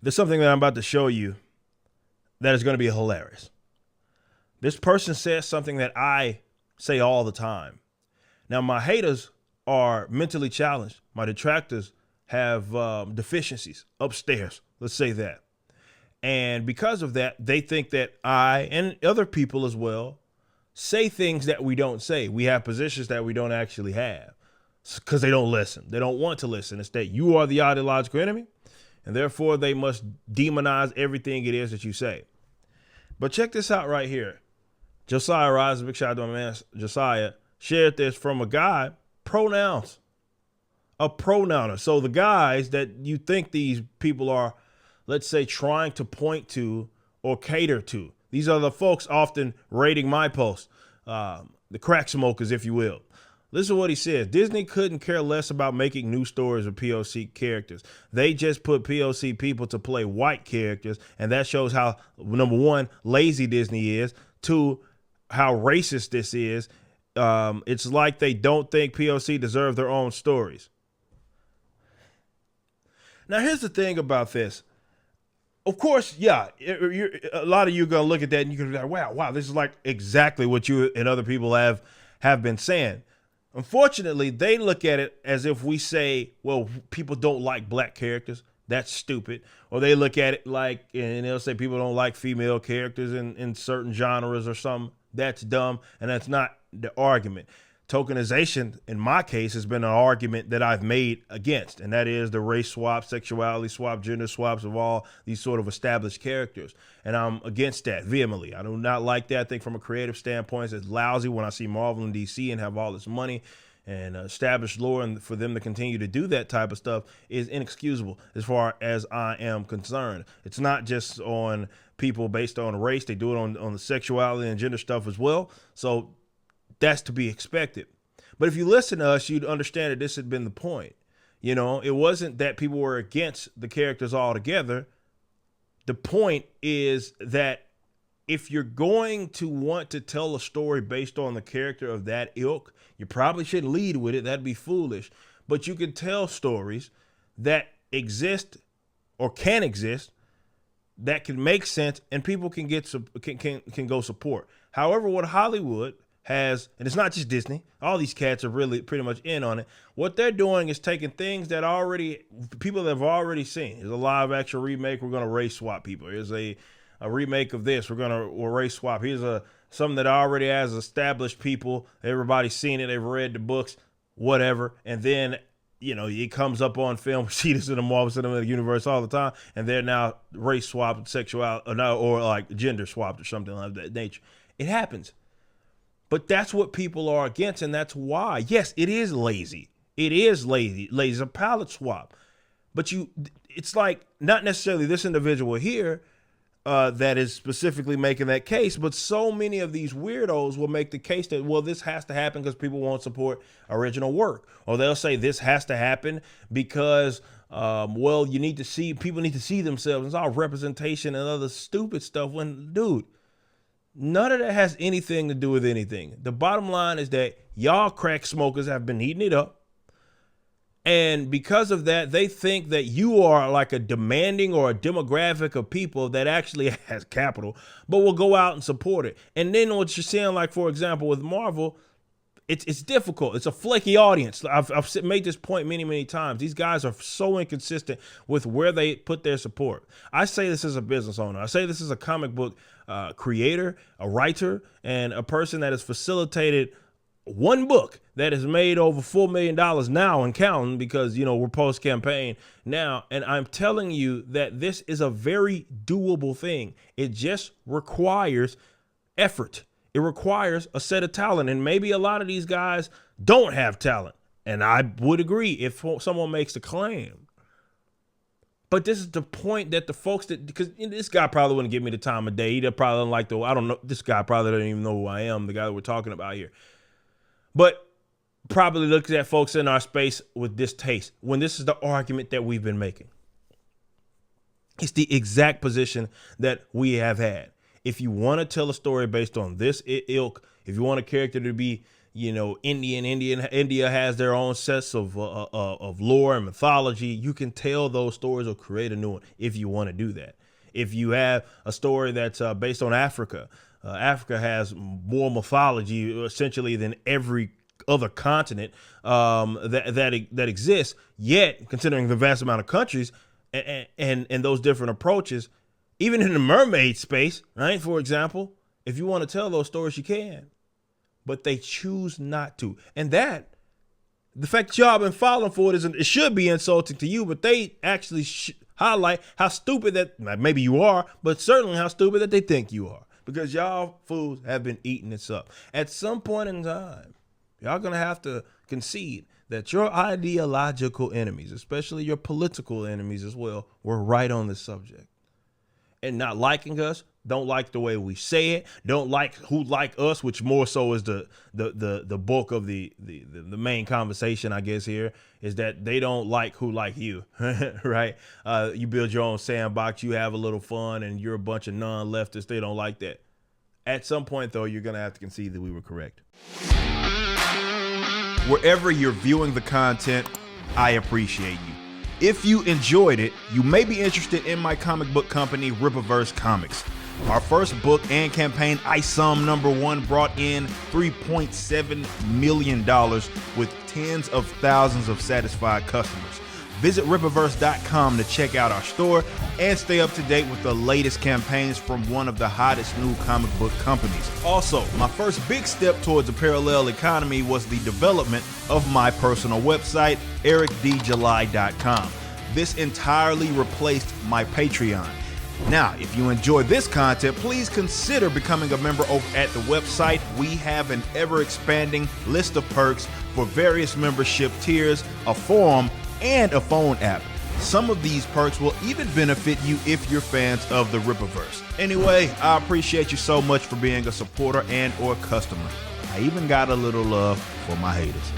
There's something that I'm about to show you that is going to be hilarious. This person says something that I say all the time. Now, my haters are mentally challenged. My detractors have deficiencies upstairs. Let's say that. And because of that, they think that I and other people as well say things that we don't say. We have positions that we don't actually have because they don't listen. They don't want to listen. It's that you are the ideological enemy, and therefore they must demonize everything it is that you say. But check this out right here. Josiah Rise, big shout out to my man Josiah, shared this from a guy, pronouns, a pronouner. So the guys that you think these people are, let's say, trying to point to or cater to, these are the folks often rating my posts, the crack smokers, if you will. Listen to what he says. Disney couldn't care less about making new stories of POC characters. They just put POC people to play white characters, and that shows how, number one, lazy Disney is, two, how racist this is. It's like they don't think POC deserve their own stories. Now, here's the thing about this. Of course, yeah, a lot of you are going to look at that and you're going to be like, wow, this is like exactly what you and other people have been saying. Unfortunately, they look at it as if we say, well, people don't like black characters. That's stupid. Or they look at it like, and they'll say people don't like female characters in certain genres or something. That's dumb. And that's not the argument. Tokenization, in my case, has been an argument that I've made against, and that is the race swap, sexuality swap, gender swaps of all these sort of established characters. And I'm against that vehemently. I do not like that. I think from a creative standpoint, it's lousy when I see Marvel and DC and have all this money and established lore, and for them to continue to do that type of stuff is inexcusable as far as I am concerned. It's not just on people based on race. They do it on the sexuality and gender stuff as well. So that's to be expected. But if you listen to us, you'd understand that this had been the point. You know, it wasn't that people were against the characters altogether. The point is that if you're going to want to tell a story based on the character of that ilk, you probably shouldn't lead with it. That'd be foolish. But you can tell stories that exist or can exist that can make sense and people can get can go support. However, what Hollywood has, and it's not just Disney, all these cats are really pretty much in on it. What they're doing is taking things that people have already seen. There's a live action remake, we're going to race swap people. Here's a remake of this, we'll race swap. Here's something that already has established people. Everybody's seen it, they've read the books, whatever. And then, you know, it comes up on film. We see this in the Marvel Cinematic Universe all the time, and they're now race swapped, sexuality, or like gender swapped or something of that nature. It happens. But that's what people are against, and that's why. Yes, it is lazy. It is lazy. Lazy is a palette swap. But it's like not necessarily this individual here that is specifically making that case, but so many of these weirdos will make the case that, well, this has to happen because people won't support original work. Or they'll say this has to happen because, well, people need to see themselves. It's all representation and other stupid stuff when, dude, none of that has anything to do with anything. The bottom line is that y'all crack smokers have been eating it up. And because of that, they think that you are like a demanding or a demographic of people that actually has capital, but will go out and support it. And then what you're seeing, like, for example, with Marvel, it's difficult. It's a flaky audience. I've made this point many, many times. These guys are so inconsistent with where they put their support. I say this as a business owner. I say this as a comic book creator, a writer, and a person that has facilitated one book that has made over $4 million now and counting, because, you know, we're post campaign now. And I'm telling you that this is a very doable thing. It just requires effort. It requires a set of talent. And maybe a lot of these guys don't have talent. And I would agree if someone makes the claim. But this is the point that the folks because this guy probably wouldn't give me the time of day. He probably doesn't like I don't know. This guy probably doesn't even know who I am, the guy that we're talking about here. But probably looks at folks in our space with distaste when this is the argument that we've been making. It's the exact position that we have had. If you want to tell a story based on this ilk, if you want a character to be, India has their own sets of lore and mythology. You can tell those stories or create a new one if you want to do that. If you have a story that's based on Africa, Africa has more mythology essentially than every other continent that exists. Yet, considering the vast amount of countries and those different approaches, even in the mermaid space, right? For example, if you want to tell those stories, you can, but they choose not to. And the fact that y'all been falling for it should be insulting to you, but they actually highlight how stupid that maybe you are, but certainly how stupid that they think you are, because y'all fools have been eating this up. At some point in time, y'all gonna have to concede that your ideological enemies, especially your political enemies as well, were right on this subject. And not liking us, don't like the way we say it, don't like who like us, which more so is the bulk of the main conversation, I guess, here, is that they don't like who like you, right? You build your own sandbox, you have a little fun, and you're a bunch of non-leftists. They don't like that. At some point, though, you're going to have to concede that we were correct. Wherever you're viewing the content, I appreciate you. If you enjoyed it, you may be interested in my comic book company, Rippaverse Comics. Our first book and campaign, ISOM #1, brought in $3.7 million with tens of thousands of satisfied customers. Visit Rippaverse.com to check out our store and stay up to date with the latest campaigns from one of the hottest new comic book companies. Also, my first big step towards a parallel economy was the development of my personal website, ericdjuly.com. This entirely replaced my Patreon. Now, if you enjoy this content, please consider becoming a member over at the website. We have an ever-expanding list of perks for various membership tiers, a forum, and a phone app. Some of these perks will even benefit you if you're fans of the Rippaverse. Anyway, I appreciate you so much for being a supporter and or customer. I even got a little love for my haters.